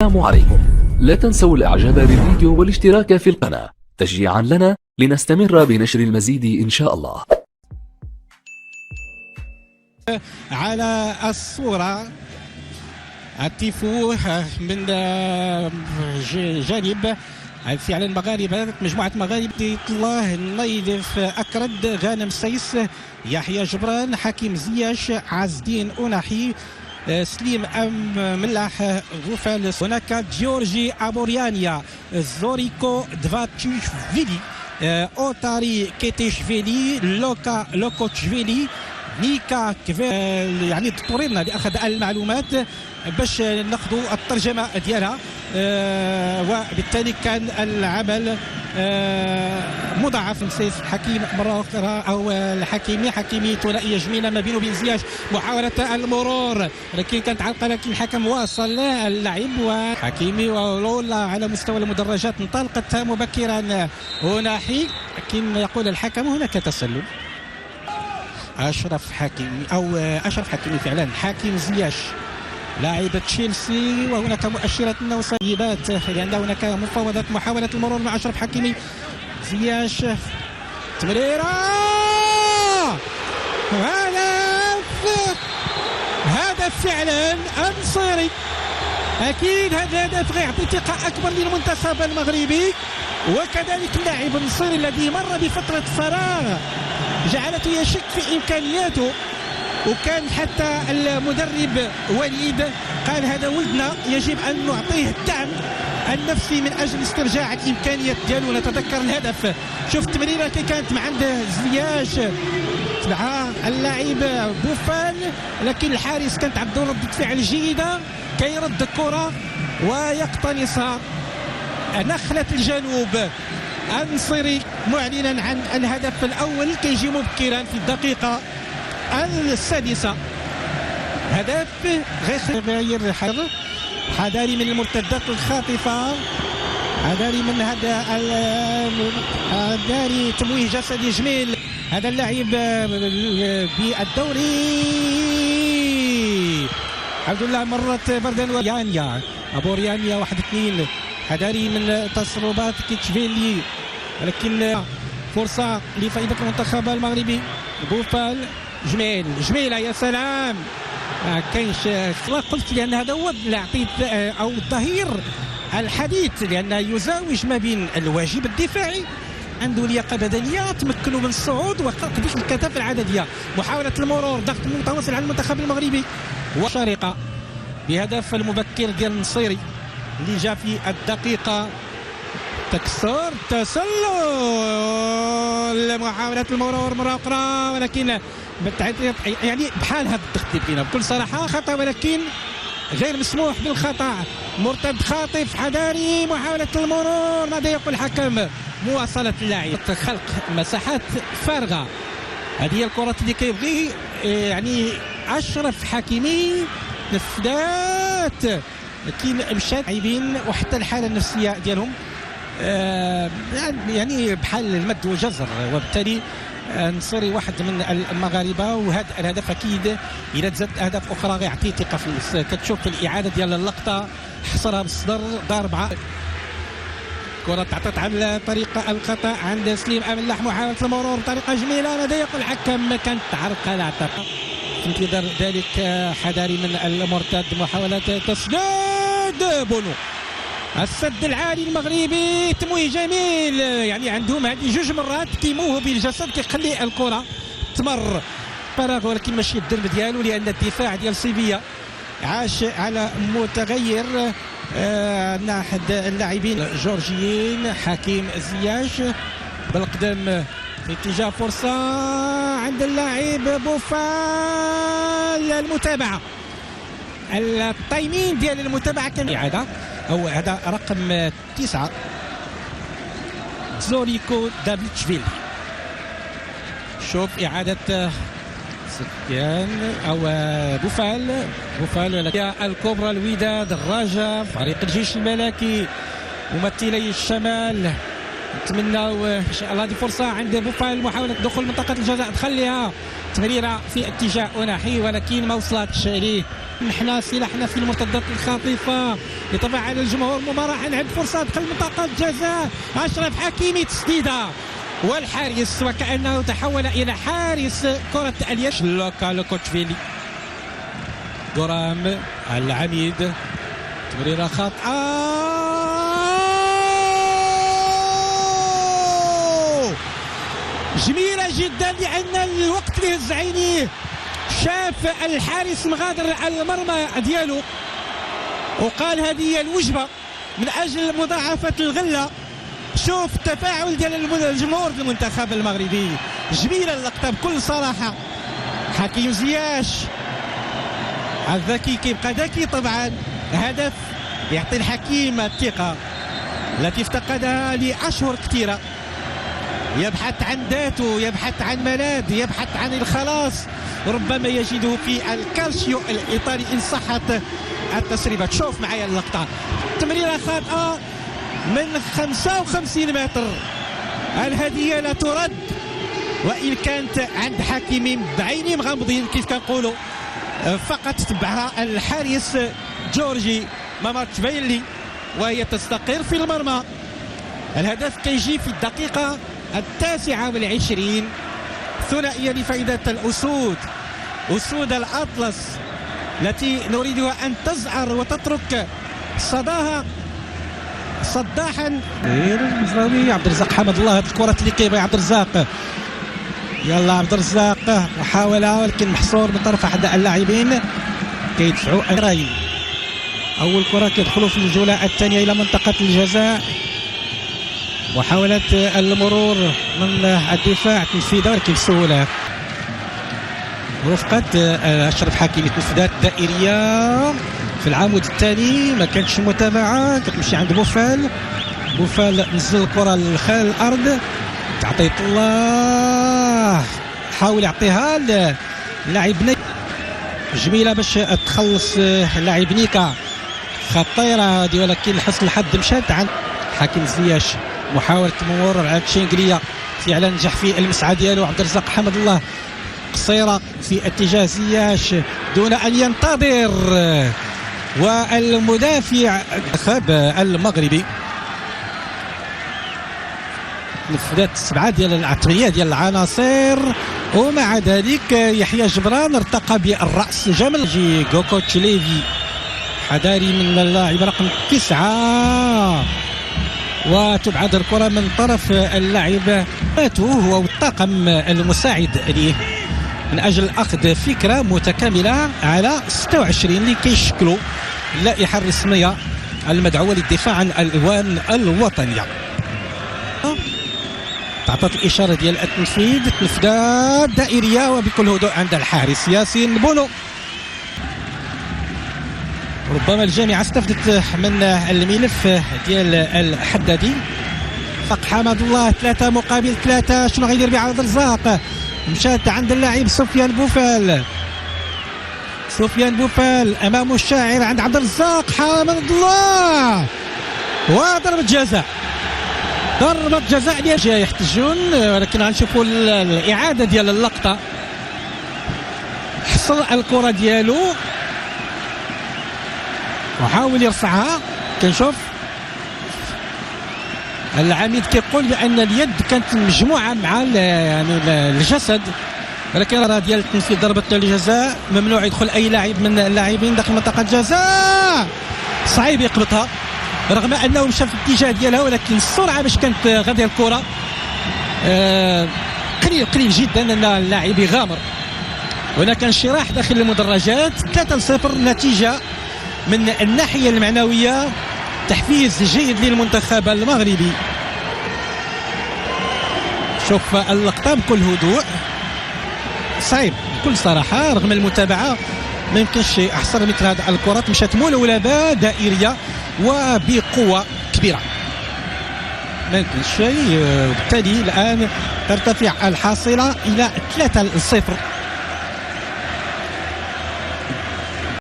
السلام عليكم. لا تنسوا الاعجاب بالفيديو والاشتراك في القناة تشجيعا لنا لنستمر بنشر المزيد ان شاء الله. على الصورة التيفو من جانب فعلا المغاربة، مجموعة مغاربة الله نايدف أكرد غانم سيس يحيى جبران حكيم زياش عز الدين أوناحي سليم ملاح غوفال. هناك جيورجي أبوريانيا زوريكو دفاتشفيلي أوتاري كيتيشفيلي لوكا لوكوتشفيلي نيكا يعني اضطررنا لأخذ المعلومات باش ناخذوا الترجمة ديالها، وبالتالي كان العمل مضاعف. سيف حكيم مرة أخرى أو حكيمي ثنائية جميلة ما بينه وبين زياش، محاولة المرور لكن كانت علقة، لكن الحكم واصل اللعب وحكيمي ولولا على مستوى المدرجات انطلقت مبكرا أوناحي، لكن يقول الحكم هناك تسلل. أشرف حكيمي فعلا حكيم زياش لاعب تشيلسي، وهناك مؤشرات انه سيبات لان هناك مفاوضات محاولة المرور مع أشرف حكيمي. زياش تمريرة، هدف فعلا أنصاري. اكيد هذا الهدف غيعطي ثقة اكبر للمنتخب المغربي، وكذلك اللاعب النصيري الذي مر بفترة فراغ جعلته يشك في امكانياته، وكان حتى المدرب وليد قال هذا ولدنا يجب ان نعطيه الدعم النفسي من اجل استرجاع الامكانيات ديالو. نتذكر الهدف، شوف التمريره كي كانت مع عند زياش تبعها اللاعب بوفال، لكن الحارس كانت عنده ردة فعل جيدة كيرد الكرة ويقتنصها. نخلة الجنوب النصيري معلنا عن الهدف الاول كيجي مبكرا في الدقيقة السادسة. هدف غير حذاري من المرتدات الخاطفة، حذاري من هذا حذاري تمويه جسدي جميل هذا اللاعب بالدوري. الحمد لله مرت بردا يانيا أبوريانيا 1-2. حذاري من تصرفات كيتشفيلي، ولكن فرصة لفائدة المنتخب المغربي. بوفال جميلة يا سلام، ما كاينش قلت لأن هذا هو العطيت أو الظهير الحديث، لأن يزاوج ما بين الواجب الدفاعي، عنده لياقة بدنية تمكنه من الصعود وقديش الكثافة العددية. محاولة المرور، ضغط متواصل على المنتخب المغربي وشارقة بهدف المبكر ديال النصيري اللي جاء في الدقيقة تكسر تسلل. محاولة المرور مرة أخرى، ولكن يعني بحال هذا الضغط اللي فينا بكل صراحة خطأ، ولكن غير مسموح بالخطأ. مرتد خاطف حذاري، محاولة المرور، ماذا يقول الحكم؟ مواصلة اللاعب، خلق مساحات فارغة. هذه هي الكرة اللي كيبغي يعني أشرف حكيمي نفذات، لكن مشات لاعبين وحتى الحالة النفسية ديالهم يعني بحال المد والجزر، وبالتالي النصيري واحد من المغاربه، وهذا الهدف اكيد الى تزاد اهداف اخرى غيعطي ثقه في النفس. كتشوف في الاعاده ديال اللقطه حصرها بالصدر ضاربه، كره تعطت على طريقه الخطا عند سليم املاح، محاوله المرور بطريقه جميله. ماذا يقول الحكم؟ كانت تعرقل اعتقد في انتظار ذلك. حذاري من المرتد، محاوله تسديد بونو، السد العالي المغربي تمويه جميل، يعني عندهم هذه جوج مرات كيموهوا بالجسد كيخلي الكره تمر فراغ، ولكن ماشي الدرب ديالو، لان الدفاع ديال سيفيا عاش على متغير. ناحية اللاعبين جورجيين حكيم زياش بالقدم في اتجاه فرصة عند اللاعب بوفال. المتابعة، التايمين ديال المتابعة كان إعادة، أو هذا رقم 9 زوريكو دافيتشفيلي. شوف إعادة سفيان أو بوفال الكبرى الوداد الرجاء فريق الجيش الملكي ممثلي الشمال نتمناو ان شاء الله هذه فرصه عند بوفال محاوله دخول منطقه الجزاء، تخليها تمريره في اتجاه أناحي ولكن ما وصلتش ليه. نحن سلاحنا في المرتدات الخاطفه يتفاعل الجمهور مباراه عند فرصه دخل منطقه الجزاء. اشرف حكيمي تسديده والحارس وكانه تحول الى حارس كره اليد. لوكا لوكوتشفيلي غرام العميد تمريره خاطئه جميلة جدا لأن الوقت اللي هز عينيه شاف الحارس مغادر على المرمى ديالو وقال هذه هي الوجبة من أجل مضاعفة الغلة. شوف التفاعل ديال الجمهور المنتخب المغربي، جميلة اللقطة بكل صراحة. حكيم زياش الذكي كيبقى ذكي طبعا، هدف يعطي الحكيم الثقة التي افتقدها لأشهر كثيرة. يبحث عن ذاته، يبحث عن ملاذ، يبحث عن الخلاص، ربما يجده في الكالسيو الإيطالي إن صحت التسريبات. شوف معايا اللقطة، تمريرة خاطئة من 55 متر، الهدية لا ترد وإن كانت عند حكيمي بعيني مغمضين كيف كنقولوا، فقط تبعها الحارس جورجي مامارتشفيلي وهي تستقر في المرمى. الهدف كيجي في الدقيقة 29 ثنائية لفائدة الأسود، أسود الأطلس التي نريدها أن تزعر وتترك صداها صداحا. المزراوي عبد الرزاق حمد الله، هذه الكرة اللي كيبغي عبد الرزاق، يلا عبد الرزاق محاولة ولكن محصور من طرف أحد اللاعبين كيدفعوا أراين. أول كرة كيدخلوا في الجولة الثانية إلى منطقة الجزاء، محاولة المرور من الدفاع تنفيذها ولكن بسهولة. رفقة أشرف حكيمي تنفيذات دائرية في العمود الثاني، ما كانتش متابعة، كتمشي عند بوفال. بوفال نزل الكرة لخلال الأرض، عطيت الله حاول يعطيها للاعب جميلة باش تخلص اللاعب نيكا، خطيرة هذه ولكن لحسن الحظ مشات عند حكيم زياش. محاولة المرور على تشينغليا فعلا نجح في المسعى ديالو عبد الرزاق حمد الله، قصيرة في اتجاه زياش دون أن ينتظر، والمدافع خاب المغربي نفذت 7 ديال العطرية ديال العناصر، ومع ذلك يحيى جبران ارتقى بالرأس. جمل جي غوكوتش ليفي حذاري من اللاعب رقم 9 وتبعد الكرة من طرف اللاعب هو والطاقم المساعد ليه من أجل أخذ فكرة متكاملة على 26 اللي كيشكلوا اللائحة الرسمية المدعوة للدفاع عن الألوان الوطنية. تعطت الإشارة ديال التنفيذ، تنفيذات دائرية وبكل هدوء عند الحارس ياسين بونو. ربما الجامعة استفدت من الملف ديال الحدادي. فق حمد الله 3 مقابل 3، شنو غيدير بعبد الرزاق؟ مشات عند اللاعب سفيان بوفال، سفيان بوفال امامه الشاعر عند عبد الرزاق حمد الله، وضربة جزاء، ضربة جزاء اللي جاي يحتجون، ولكن غنشوفوا الإعادة ديال اللقطة. حصل الكرة ديالو وحاول يرفعها، كنشوف العميد كيقول بأن اليد كانت مجموعة مع يعني الجسد، ولكن راه ديال تنفيذ ضربة الجزاء ممنوع يدخل أي لاعب من اللاعبين داخل منطقة الجزاء، صعيب يقبطها رغم أنه مشى في الاتجاه ديالها، ولكن السرعة باش كانت غادية الكرة قليل جدا أن اللاعب يغامر. هناك انشراح داخل المدرجات، 3-0 نتيجة من الناحية المعنوية، تحفيز جيد للمنتخب المغربي. شوف اللقطة بكل هدوء، صعيب بكل صراحة رغم المتابعة ما يمكنش أحصر مثل هذه الكرات، مشات ملولبة دائرية وبقوة كبيرة، ما يمكنش شيء، وبالتالي الآن ترتفع الحاصلة إلى 3-0